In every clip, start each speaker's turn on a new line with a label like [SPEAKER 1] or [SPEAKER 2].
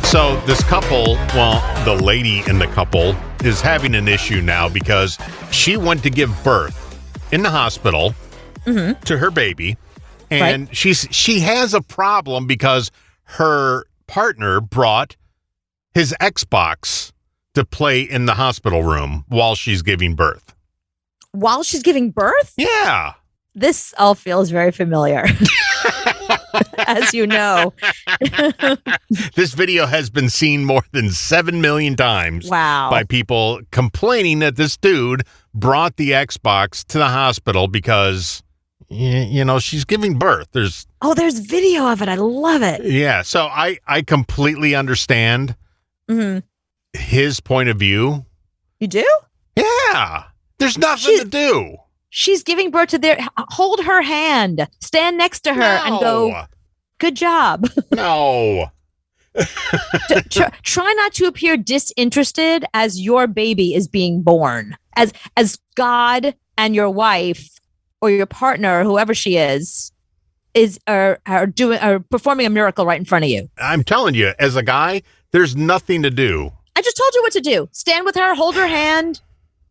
[SPEAKER 1] So this couple, well, the lady in the couple is having an issue now because she went to give birth in the hospital to her baby. And she has a problem because her partner brought his Xbox to play in the hospital room while she's giving birth.
[SPEAKER 2] While she's giving birth?
[SPEAKER 1] Yeah.
[SPEAKER 2] This all feels very familiar, as you know.
[SPEAKER 1] This video has been seen more than 7 million times by people complaining that this dude brought the Xbox to the hospital because, you know, she's giving birth. There's
[SPEAKER 2] video of it. I love it.
[SPEAKER 1] Yeah. So I completely understand his point of view.
[SPEAKER 2] You do?
[SPEAKER 1] Yeah. There's nothing to do.
[SPEAKER 2] She's giving birth to hold her hand, stand next to her and go, good job.
[SPEAKER 1] No.
[SPEAKER 2] Try not to appear disinterested as your baby is being born, as God and your wife or your partner, whoever she is are performing a miracle right in front of you.
[SPEAKER 1] I'm telling you, as a guy, there's nothing to do.
[SPEAKER 2] I just told you what to do. Stand with her, hold her hand,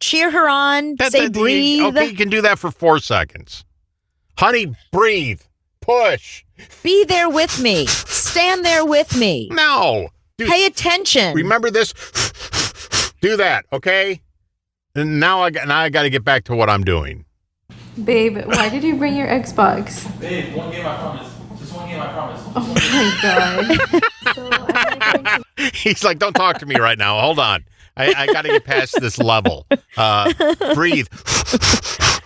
[SPEAKER 2] cheer her on, say breathe.
[SPEAKER 1] Okay, you can do that for 4 seconds. Honey, breathe. Push.
[SPEAKER 2] Be there with me. Stand there with me.
[SPEAKER 1] No. Dude,
[SPEAKER 2] pay attention.
[SPEAKER 1] Remember this? Do that, okay? And now I got to get back to what I'm doing.
[SPEAKER 3] Babe, why did you bring your Xbox?
[SPEAKER 4] Babe, one game I promise. Just one game I promise.
[SPEAKER 3] Oh my god.
[SPEAKER 1] He's like, don't talk to me right now. Hold on. I got to get past this level. Breathe.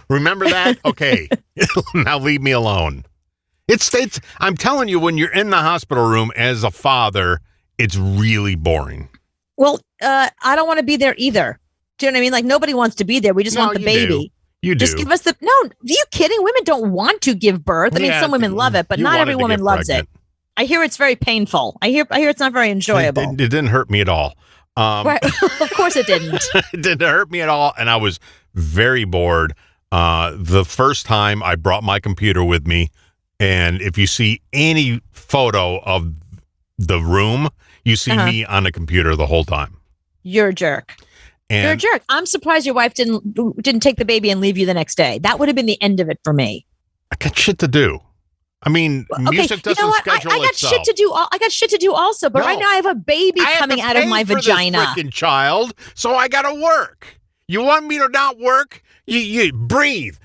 [SPEAKER 1] Remember that? Okay. Now leave me alone. It's. I'm telling you, when you're in the hospital room as a father, it's really boring.
[SPEAKER 2] Well, I don't want to be there either. Do you know what I mean? Like, nobody wants to be there. We just want the baby.
[SPEAKER 1] You do.
[SPEAKER 2] Just give us no, are you kidding? Women don't want to give birth. I mean, some women love it, but not every woman loves it. I hear it's very painful. I hear it's not very enjoyable.
[SPEAKER 1] It didn't hurt me at all.
[SPEAKER 2] Right. Of course it didn't.
[SPEAKER 1] It didn't hurt me at all, and I was very bored. The first time I brought my computer with me, and if you see any photo of the room, you see me on the computer the whole time.
[SPEAKER 2] You're a jerk. You're a jerk. I'm surprised your wife didn't take the baby and leave you the next day. That would have been the end of it for me.
[SPEAKER 1] I got shit to do. I mean, music doesn't schedule
[SPEAKER 2] I got
[SPEAKER 1] itself.
[SPEAKER 2] shit to do. I got shit to do also. But right now I have a baby coming out of my vagina.
[SPEAKER 1] I have to pay for this freaking child, so I got to work. You want me to not work? You breathe,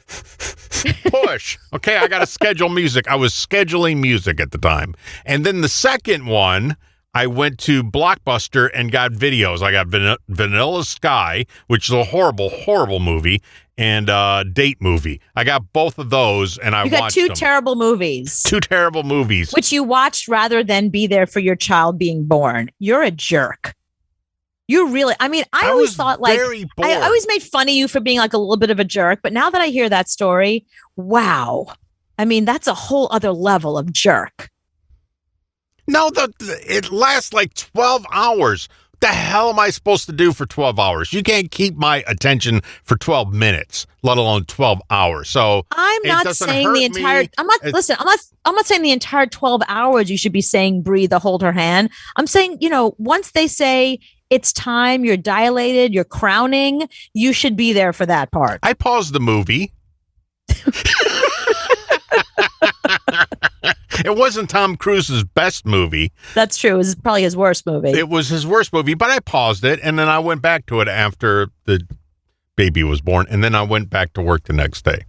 [SPEAKER 1] push. Okay, I got to schedule music. I was scheduling music at the time, and then the second one, I went to Blockbuster and got videos. I got Vanilla Sky, which is a horrible, horrible movie, and Date Movie. I got both of those, and I watched them.
[SPEAKER 2] You got two terrible movies.
[SPEAKER 1] Two terrible movies.
[SPEAKER 2] Which you watched rather than be there for your child being born. You're a jerk. You really, I mean, I always thought like, I always made fun of you for being like a little bit of a jerk, but now that I hear that story, wow. I mean, that's a whole other level of jerk.
[SPEAKER 1] No, it lasts like 12 hours. What the hell am I supposed to do for 12 hours? You can't keep my attention for 12 minutes, let alone 12 hours. So
[SPEAKER 2] I'm not saying the entire, I'm not saying the entire 12 hours you should be saying breathe or hold her hand. I'm saying, you know, once they say it's time, you're dilated, you're crowning, you should be there for that part.
[SPEAKER 1] I paused the movie. It wasn't Tom Cruise's best movie.
[SPEAKER 2] That's true. It was probably his worst movie.
[SPEAKER 1] It was his worst movie, but I paused it, and then I went back to it after the baby was born, and then I went back to work the next day.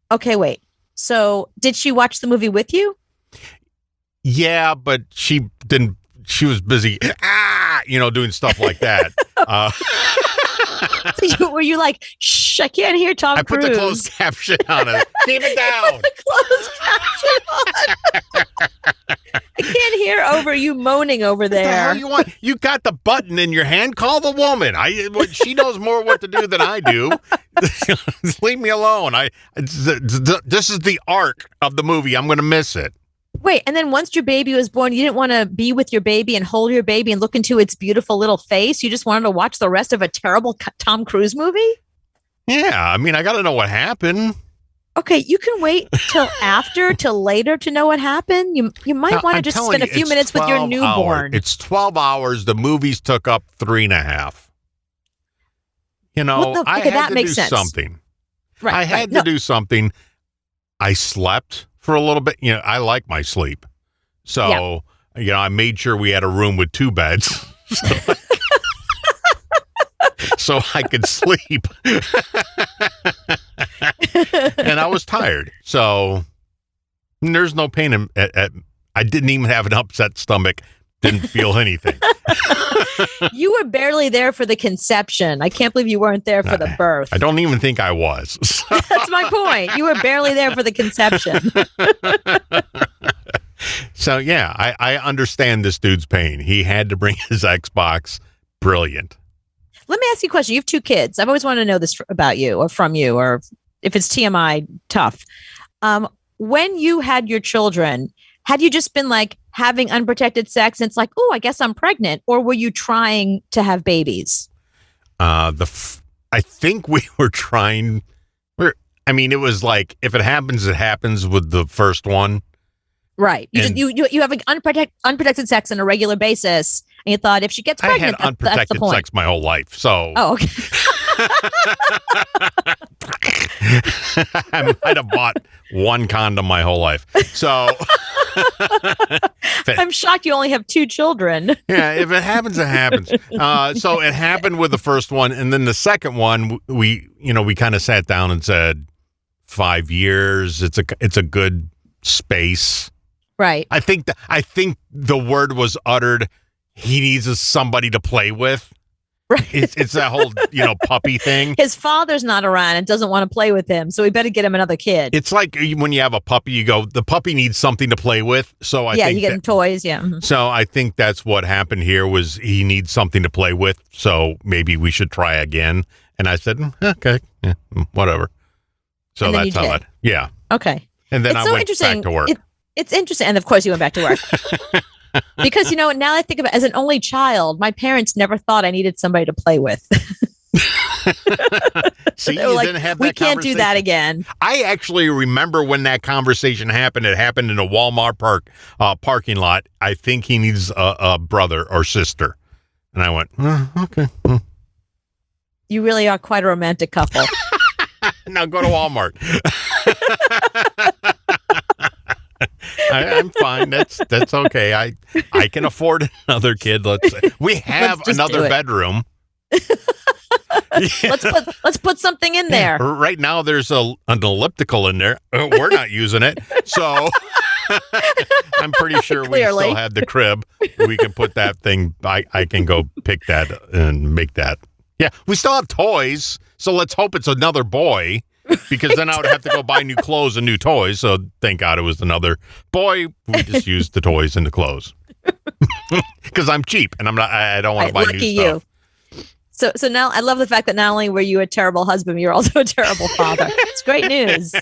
[SPEAKER 2] Okay, wait. So did she watch the movie with you?
[SPEAKER 1] Yeah, but she didn't. She was busy, doing stuff like that.
[SPEAKER 2] So were you like, shh, I can't hear Tom Cruise.
[SPEAKER 1] I put the closed caption on it. Keep it down.
[SPEAKER 2] The closed caption on. I can't hear over you moaning over there.
[SPEAKER 1] What the hell you want? You got the button in your hand. Call the woman. She knows more what to do than I do. Leave me alone. This is the arc of the movie. I'm going to miss it.
[SPEAKER 2] Wait, and then once your baby was born, you didn't want to be with your baby and hold your baby and look into its beautiful little face? You just wanted to watch the rest of a terrible Tom Cruise movie?
[SPEAKER 1] Yeah, I mean, I got to know what happened.
[SPEAKER 2] Okay, you can wait till later to know what happened. You might want to just spend a few minutes with your newborn.
[SPEAKER 1] It's 12 hours. The movies took up 3.5. You know, I had to do something.
[SPEAKER 2] Right,
[SPEAKER 1] I had to do something. I slept for a little bit. You know, I like my sleep. So, you know, I made sure we had a room with 2 beds. So I could sleep. And I was tired. So there's no pain I didn't even have an upset stomach. Didn't feel anything.
[SPEAKER 2] You were barely there for the conception. I can't believe you weren't there for the birth.
[SPEAKER 1] I don't even think I was.
[SPEAKER 2] That's my point. You were barely there for the conception.
[SPEAKER 1] So, yeah, I understand this dude's pain. He had to bring his Xbox. Brilliant.
[SPEAKER 2] Let me ask you a question. You have 2 kids. I've always wanted to know this about you or from you, or if it's TMI, tough. When you had your children, had you just been like having unprotected sex and it's like, oh, I guess I'm pregnant? Or were you trying to have babies?
[SPEAKER 1] I think we were trying. It was like, if it happens, it happens with the first one.
[SPEAKER 2] Right. You have unprotected sex on a regular basis, and you thought if she gets pregnant,
[SPEAKER 1] I had unprotected sex my whole life. So.
[SPEAKER 2] Oh, okay.
[SPEAKER 1] I might have bought 1 condom my whole life. So.
[SPEAKER 2] I'm shocked you only have 2 children.
[SPEAKER 1] Yeah, if it happens, it happens. So it happened with the first one, and then the second one, we kind of sat down and said, 5 years. It's a good space.
[SPEAKER 2] Right.
[SPEAKER 1] I think the word was uttered. He needs somebody to play with.
[SPEAKER 2] Right.
[SPEAKER 1] It's that whole puppy thing.
[SPEAKER 2] His father's not around and doesn't want to play with him, so we better get him another kid.
[SPEAKER 1] It's like when you have a puppy, you go, the puppy needs something to play with. So I think
[SPEAKER 2] you get him toys. Yeah. Mm-hmm.
[SPEAKER 1] So I think that's what happened here. Was he needs something to play with? So maybe we should try again. And I said, okay, yeah, whatever. So that's how it. Yeah.
[SPEAKER 2] Okay.
[SPEAKER 1] And then I went back to work.
[SPEAKER 2] It's interesting. And of course you went back to work. Because, now I think about as an only child, my parents never thought I needed somebody to play with.
[SPEAKER 1] See, you like, didn't have that.
[SPEAKER 2] We can't do that again.
[SPEAKER 1] I actually remember when that conversation happened. It happened in a Walmart parking lot. I think he needs a brother or sister. And I went, okay.
[SPEAKER 2] You really are quite a romantic couple.
[SPEAKER 1] Now go to Walmart. I'm fine. That's okay. I can afford another kid. We have another bedroom.
[SPEAKER 2] Yeah. Let's put something in there.
[SPEAKER 1] Right now there's an elliptical in there. We're not using it. So I'm pretty sure we still have the crib. We can put that thing. I can go pick that and make that. Yeah, we still have toys. So let's hope it's another boy. Because then I would have to go buy new clothes and new toys. So thank God it was another boy. We just used the toys and the clothes. Because I'm cheap and I don't want to buy new stuff.
[SPEAKER 2] You. So now I love the fact that not only were you a terrible husband, you're also a terrible father. It's great news.